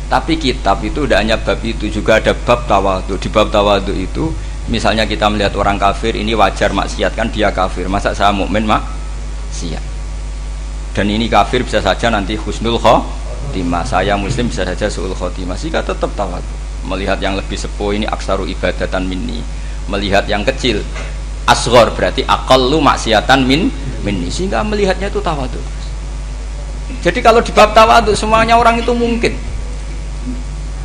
S1: Tapi kitab itu tidak hanya bab itu, juga ada bab tawadhu. Di bab tawadhu itu, misalnya kita melihat orang kafir, ini wajar maksiat kan dia kafir. Masa saya mukmin maksiat? Dan ini kafir bisa saja nanti husnul khotimah, saya muslim bisa saja su'ul khotimah. Jika tetap tawadhu, melihat yang lebih sepuh ini aksaru ibadatan minni, melihat yang kecil asghar berarti aqallu maksiatan minni, sehingga melihatnya itu tawadhu. Jadi kalau di bab tawadhu semuanya orang itu mungkin.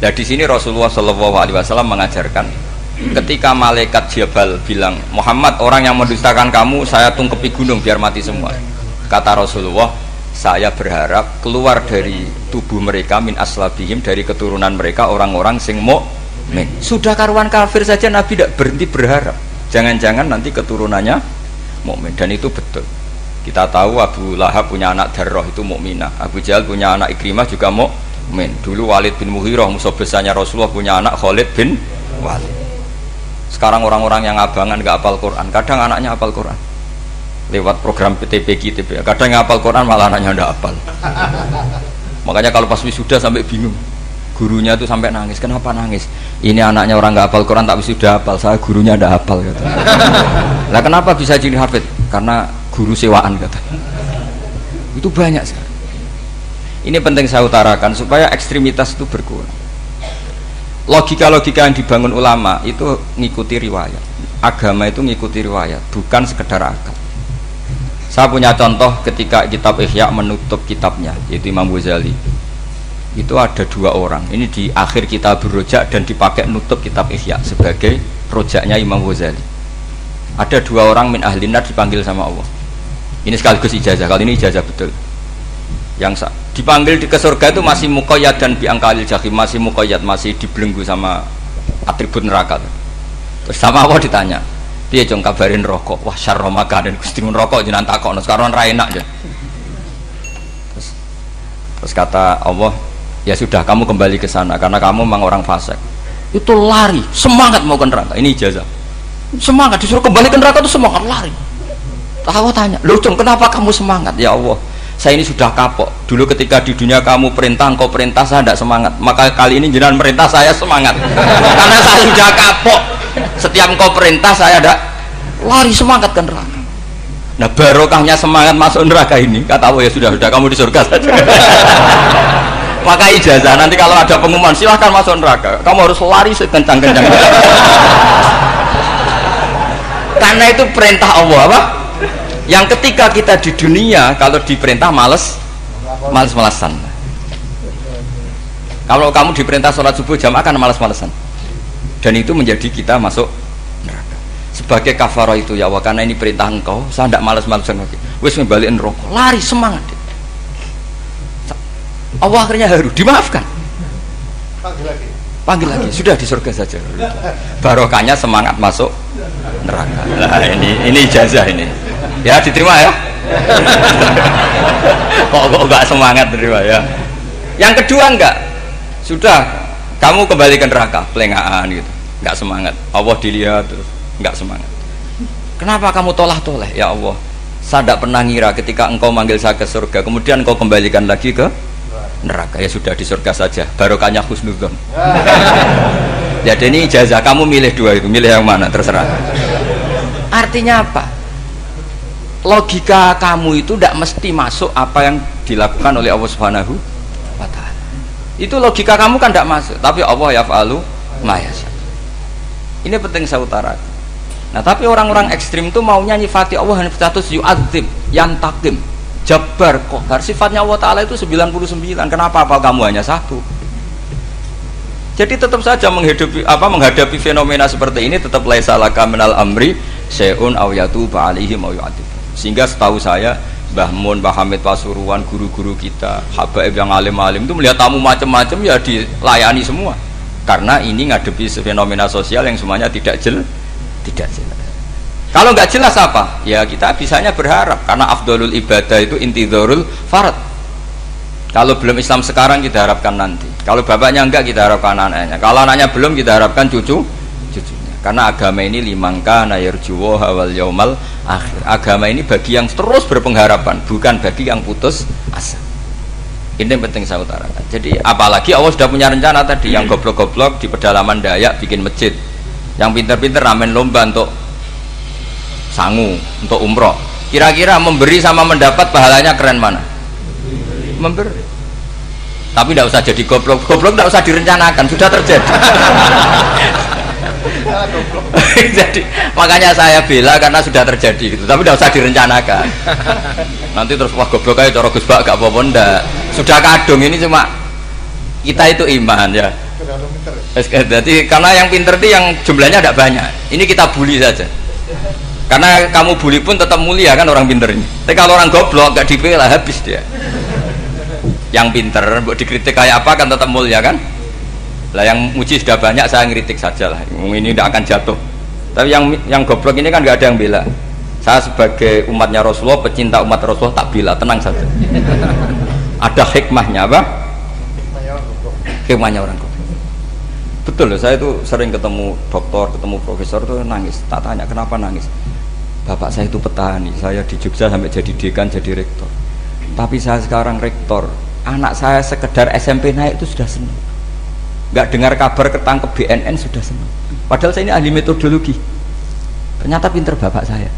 S1: Nah di sini Rasulullah SAW mengajarkan, ketika malaikat Jabal bilang, Muhammad, orang yang mendustakan kamu saya tungkepi gunung biar mati semua. Kata Rasulullah, saya berharap keluar dari tubuh mereka min aslabihim, dari keturunan mereka orang-orang sing mukmin. Sudah karuan kafir saja Nabi tidak berhenti berharap, jangan-jangan nanti keturunannya mukmin. Dan itu betul. Kita tahu Abu Lahab punya anak Darrah itu mukminah, Abu Jahal punya anak Ikrimah juga mukmin. Dulu Walid bin Mughirah musuh besarnya Rasulullah punya anak Khalid bin Walid. Sekarang orang-orang yang abangan gak hafal Quran, kadang anaknya hafal Quran lewat program PTPG, kadang ngapal Quran malah anaknya ndak hafal. Makanya kalau pas wisuda sampai bingung, gurunya itu sampai nangis. Kenapa nangis? Ini anaknya orang nggak hafal Quran tak wisuda hafal, saya gurunya ndak hafal kata. Lah kenapa bisa jadi hafid? Karena guru sewaan kata. Itu banyak sekali. Ini penting saya utarakan supaya ekstremitas itu berkurang. Logika-logika yang dibangun ulama itu ngikuti riwayat. Agama itu ngikuti riwayat, bukan sekedar akal. Saya punya contoh ketika kitab Ihya menutup kitabnya, yaitu Imam Ghazali. Itu ada dua orang. Ini di akhir kitab Rojak dan dipakai nutup kitab Ihya sebagai rojaknya Imam Ghazali. Ada 2 orang min ahli nar dipanggil sama Allah. Ini sekaligus ijazah, kali ini ijazah betul. Yang dipanggil ke surga itu masih muqayyad dan biangkalil jahim, masih muqayyad, masih dibelenggu sama atribut neraka. Terus sama Allah ditanya, piye jong kabarin rokok? Wah syarra makanan Gusti mun rokok jenengan takokno sekarang ra enak aja. Terus kata Allah, ya sudah kamu kembali ke sana karena kamu memang orang fasik. Itu lari, semangat mau ke neraka. Ini ijazah. Semangat disuruh kembali ke neraka itu semangat lari. Allah tanya, loh Jong kenapa kamu semangat? Ya Allah, saya ini sudah kapok. Dulu ketika di dunia kamu perintah, engkau perintah, saya tidak semangat. Maka kali ini jenengan perintah saya semangat. Karena saya sudah kapok. Setiap engkau perintah saya ada lari semangat ke neraka. Nah barokahnya semangat masuk neraka ini, kata Allah, ya sudah kamu di surga saja. Maka ijazah nanti kalau ada pengumuman silahkan masuk neraka, kamu harus lari sekencang-kencangnya. Karena itu perintah Allah apa? Yang ketika kita di dunia kalau diperintah males-malesan. Kalau kamu diperintah sholat subuh jamaah kan males-malesan. Dan itu menjadi kita masuk neraka. Sebagai kafarah itu ya Allah, karena ini perintah engkau, saya tidak males-malesan lagi. Wis ngebalikin rokok, lari semangat. Allah akhirnya haru, dimaafkan. Panggil lagi, sudah di surga saja. Barokahnya semangat masuk neraka. Nah ini ijazah ini. Ya diterima ya. kok enggak semangat terima ya. Yang kedua enggak. Sudah kamu kembali ke neraka, pelengahan gitu. Enggak semangat. Allah dilihat terus enggak semangat. Kenapa kamu toleh? Ya Allah, saya tidak pernah ngira ketika engkau manggil saya ke surga, kemudian engkau kembalikan lagi ke neraka. Ya sudah di surga saja, barokahnya husnudzon. Jadi ini ijazah, kamu milih 2 itu, milih yang mana terserah. Artinya apa? Logika kamu itu tidak mesti masuk apa yang dilakukan oleh Allah Subhanahu wa ta'ala. Itu logika kamu kan tidak masuk, tapi Allah yaf'alu ma yasha. Ini penting saya utarakan. Nah tapi orang-orang ekstrim itu maunya nyifati Allah dengan status yu'adzib, yantakim, Jabbar, Qahar. Sifatnya Allah Ta'ala itu 99. Kenapa apa kamu hanya 1? Jadi tetap saja menghadapi fenomena seperti ini tetap laisa laka minal amri syai'un aw yatuba alaihim aw yu'adzib. Sehingga setahu saya Mbah Mun, Mbah Hamid Pasuruan, guru-guru kita, habaib yang alim-alim itu melihat tamu macam-macam ya dilayani semua. Karena ini ngadepi fenomena sosial yang semuanya tidak jelas. Kalau nggak jelas apa? Ya kita bisanya berharap karena afdolul ibadah itu intidharul farad. Kalau belum Islam sekarang kita harapkan nanti. Kalau bapaknya enggak kita harapkan anaknya. Kalau anaknya belum kita harapkan cucunya. Karena agama ini limangka nayarjuwa wal yaumal akhir. Agama ini bagi yang terus berpengharapan, bukan bagi yang putus asa. Ini yang penting saya utarakan. Jadi apalagi Allah sudah punya rencana tadi, yang goblok-goblok di pedalaman Dayak bikin masjid, yang pinter-pinter ramen lomba untuk sangu, untuk umroh. Kira-kira memberi sama mendapat pahalanya keren mana? Memberi. Tapi tidak usah jadi goblok tidak usah direncanakan, sudah terjadi. Jadi makanya saya bela karena sudah terjadi gitu, tapi tidak usah direncanakan. Nanti terus wah goblok aja cara Gus Bak gak apa-apa ndak. Sudah kadung, ini cuma kita itu iman ya. Jadi karena yang pinter itu yang jumlahnya tidak banyak. Ini kita bully saja. Karena kamu bully pun tetap mulia kan orang pinter ini. Tapi kalau orang goblok gak dibela habis dia. Yang pinter buat dikritik kayak apa kan tetap mulia kan. Lah yang muji sudah banyak, saya ngeritik saja lah. Ini tidak akan jatuh. Tapi yang goblok ini kan nggak ada yang bela. Saya sebagai umatnya Rasulullah, pecinta umat Rasulullah tak bela, tenang saja. Ada hikmahnya apa? Hikmahnya orang goblok. Betul loh, saya itu sering ketemu dokter, ketemu profesor tuh nangis. Tak tanya kenapa nangis. Bapak saya itu petani, saya di Jogja sampai jadi dekan, jadi rektor. Tapi saya sekarang rektor, anak saya sekedar SMP naik itu sudah senang. Nggak dengar kabar ketangkep BNN sudah senang. Padahal saya ini ahli metodologi. Ternyata pinter bapak saya.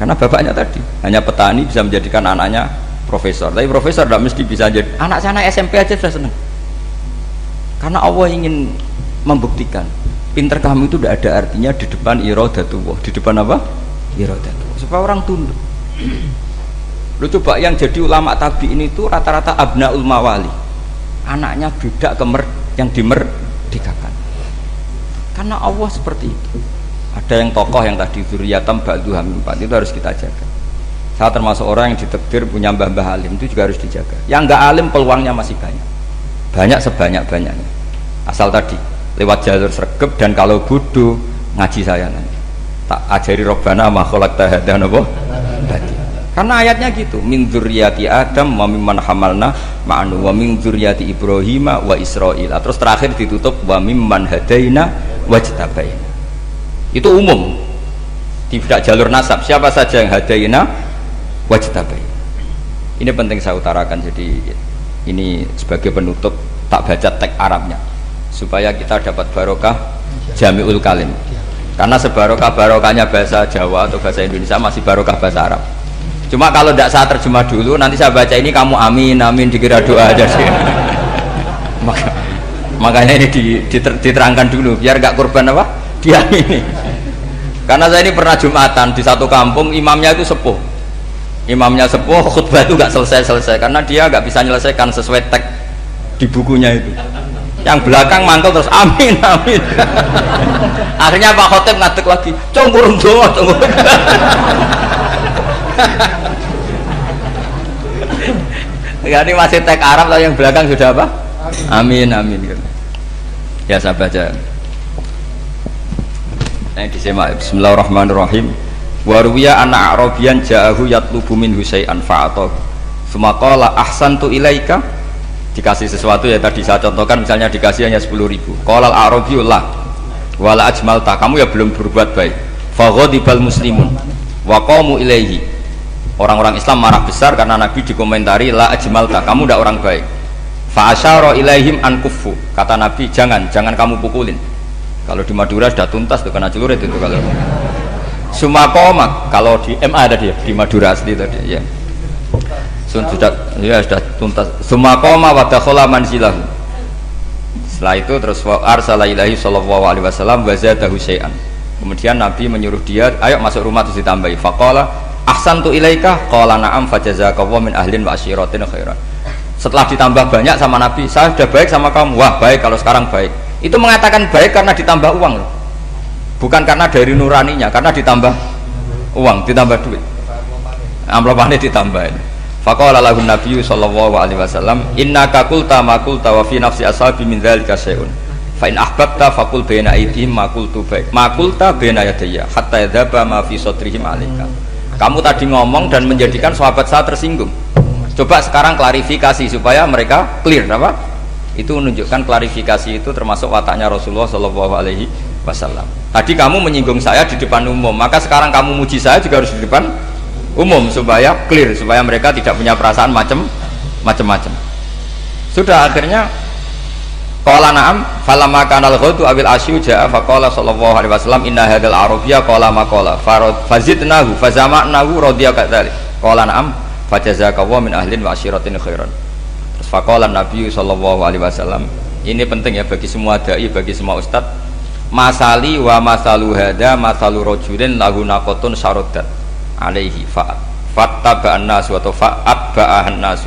S1: Karena bapaknya tadi hanya petani bisa menjadikan anaknya profesor. Tapi profesor tidak mesti bisa jadi. Anak saya anak SMP aja sudah senang. Karena Allah ingin membuktikan pinter kamu itu tidak ada artinya di depan iradatullah. Di depan apa? Iradatullah. Supaya orang tunduk. Lu coba yang jadi ulama tabi'in itu rata-rata abnaul mawali. Anaknya budak yang dimerdekakan. Karena Allah seperti itu. Ada yang tokoh yang tadi dzurriyatam ba'duha min ba'd, itu harus kita jaga. Saya termasuk orang yang ditakdir punya mbah-mbah alim, itu juga harus dijaga. Yang enggak alim peluangnya masih banyak. Banyak sebanyak-banyaknya. Asal tadi lewat jalur sregep, dan kalau bodoh ngaji saya nanti. Tak ajari Rabbana ma khalaqta hadza napa? Karena ayatnya gitu, min dzurriyyati Adam wa mimman hamalna ma'anu wa min dzurriyyati Ibrahim wa Israil. Terus terakhir ditutup wa mimman hadaina wajtabaina. Itu umum. Tidak jalur nasab. Siapa saja yang hadaina wajtabaina. Ini penting saya utarakan, jadi ini sebagai penutup tak baca teks Arabnya supaya kita dapat barokah jami'ul kalim. Karena sebarokah-barokahnya bahasa Jawa atau bahasa Indonesia masih barokah bahasa Arab. Cuma kalau tidak saya terjemah dulu, nanti saya baca ini kamu amin amin dikira doa aja sih. Makanya ini diterangkan dulu biar gak korban apa diamini. Karena saya ini pernah Jumatan di satu kampung, imamnya itu sepuh. Imamnya sepuh, khutbah itu gak selesai-selesai karena dia gak bisa menyelesaikan sesuai teks di bukunya itu. Yang belakang mantul terus amin amin. Akhirnya Pak Khotib ngadeg lagi, congkurung doa, congkurung. Ini masih teks Arab, tapi yang belakang sudah apa? Amin amin. Ya saya baca. Yang disimak. Bismillahirrahmanirrahim. Waruya anak Arabian ja'ahu yatlubu min husay'an fa'atahu. Sumaqala ahsantu ilaika. Dikasih sesuatu ya tadi saya contohkan, misalnya dikasih hanya 10.000. Qalal Arabiyullah wala ajmalta, kamu ya belum berbuat baik. Faghadibal muslimun wa qamu ilaihi. Orang-orang Islam marah besar karena Nabi dikomentari la ajmalta, kamu tidak orang baik. Fa asyara ilaihim an kuffu. Kata Nabi, jangan kamu pukulin. Kalau di Madura sudah tuntas tuh kena celurit itu kalau. Sumakomak, kalau di MA tadi ya, di Madura asli tadi ya. Sudah tuntas. Sumakoma wa dakhala manzilahu. Setelah itu terus arsala ilahi sallallahu alaihi wasallam wa zadahu syai'an. Kemudian Nabi menyuruh dia, ayo masuk rumah terus ditambahi. Faqala ahsantu ilaika qala na'am fajazakallahu min ahlin wa asyiratin khairan. Setelah ditambah banyak sama Nabi, saya sudah baik sama kamu. Wah, baik kalau sekarang baik. Itu mengatakan baik karena ditambah uang loh. Bukan karena dari nuraninya, karena ditambah uang, ditambah duit. Amplopannya ditambahin. Faqala lahum nabiyyu sallallahu alaihi wasallam, innaka qulta ma qulta wa fi nafsi ashabi min dzalika syai'un. Fa in ahbabta faqul baina aydihim ma qultu baik. Ma qulta baina yadayya hatta yadhaba ma fi sadrihim alaika. Kamu tadi ngomong dan menjadikan sahabat saya tersinggung. Coba sekarang klarifikasi supaya mereka clear apa? Itu menunjukkan klarifikasi itu termasuk wataknya Rasulullah sallallahu alaihi wasallam. Tadi kamu menyinggung saya di depan umum, maka sekarang kamu muji saya juga harus di depan umum supaya clear, supaya mereka tidak punya perasaan macam-macam. Sudah akhirnya qala na'am falamma kana al-ghadu awil asyu ja'a faqala sallallahu alaihi wasallam inna hadzal arabiyya qala ma qala fazidnahu fazama'nahu radiya kadzalik. Qala na'am fajazakallahu min ahlin wa asyiratin khairan. Terus faqala Nabi sallallahu alaihi wasallam, ini penting ya bagi semua dai, bagi semua ustaz. Masali wa masalu hada masalu rajulin lahu naqatun syaraddat alaihi fattaba'an nasu atau fa'atba'ahan nasu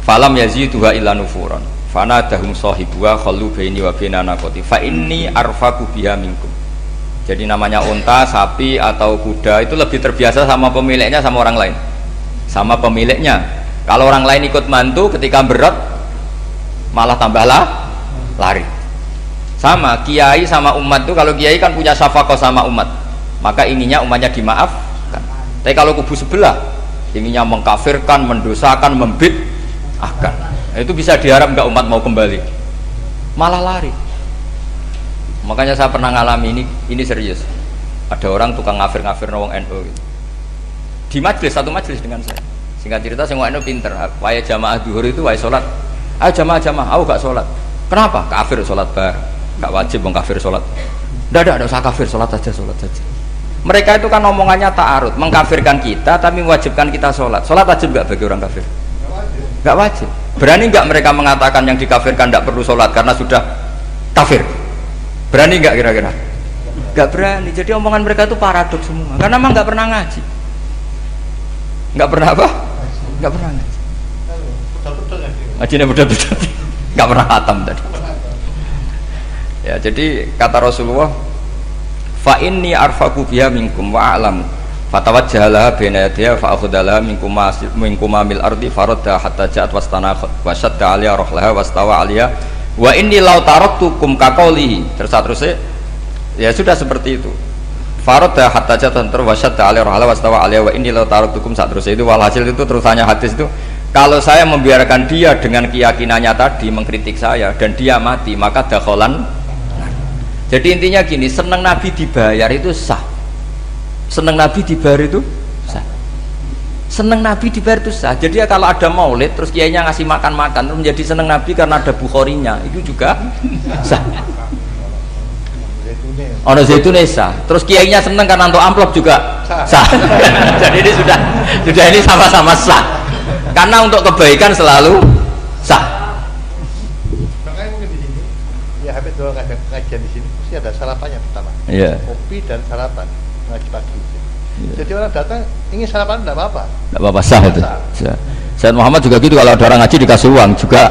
S1: falam yaziduha illa nufuran fanadahum sahibuha khallu baini wa baina naqati fa inni arfaku biha minkum. Jadi namanya unta, sapi atau kuda itu lebih terbiasa sama pemiliknya sama orang lain, sama pemiliknya. Kalau orang lain ikut mantu ketika berat malah tambahlah lari. Sama kiai sama umat itu, kalau kiai kan punya syafaqah sama umat, maka inginnya umatnya dimaafkan. Tapi kalau kubu sebelah inginnya mengkafirkan, mendosakan, membid'ahkan, itu bisa diharap nggak umat mau kembali, malah lari. Makanya saya pernah ngalami ini serius. Ada orang tukang ngafir-ngafir nawang NU gitu. Di majelis, satu majelis dengan saya. Singkat cerita, saya NU pinter. Waya jamaah duhur itu waya sholat. Ayo jamaah, aku gak sholat. Kenapa? Kafir sholat bar. Gak wajib mengkafir sholat. Tidak usah kafir, sholat saja. Mereka itu kan omongannya ta'arud, mengkafirkan kita tapi mewajibkan kita sholat. Sholat wajib gak bagi orang kafir? Gak wajib. Berani gak mereka mengatakan yang dikafirkan tidak perlu sholat karena sudah kafir? Berani gak kira-kira? Gak berani. Jadi omongan mereka itu paradoks semua, karena memang gak pernah ngaji. Gak pernah apa? Gak pernah ngaji. Ngajinya betul-betul gak pernah hatam tadi. Ya, jadi kata Rasulullah, fa inni arfaqu biha minkum wa a'lamu fatawajjaha baina yadayha fa akhudalaha minkum mil ardi faradda hatta ja'at wastana wa shadda 'alaiha rahlaha wastawa 'alaiha wa inni law taraktukum kaqaulihi terus ya sudah seperti itu faradda hatta ja'at wa shadda 'alaiha rahlaha wastawa 'alaiha wa inni law taraktukum terus itu walhasil itu terusannya hadis itu kalau saya membiarkan dia dengan keyakinannya tadi mengkritik saya dan dia mati maka dakholan. Jadi intinya gini, seneng Nabi dibayar itu sah, seneng Nabi dibayar itu sah, seneng Nabi dibayar itu sah. Jadi ya kalau ada maulid terus kiainya ngasih makan-makan menjadi seneng Nabi karena ada Bukharinya itu juga sah. Ono zaitune sah. Terus kiainya seneng karena untuk amplop juga sah. Jadi ini sudah ini sama-sama sah. Karena untuk kebaikan selalu sah.
S2: Makanya mungkin di sini, ya habis doang ada pengajian di sini, mesti ada sarapannya pertama.
S1: Iya.
S2: Kopi dan sarapan ngaji pagi. Yeah. Jadi orang datang ingin sarapan tidak apa-apa.
S1: Tidak apa-apa sah itu. Sayyid Muhammad juga gitu kalau ada orang ngaji dikasih uang juga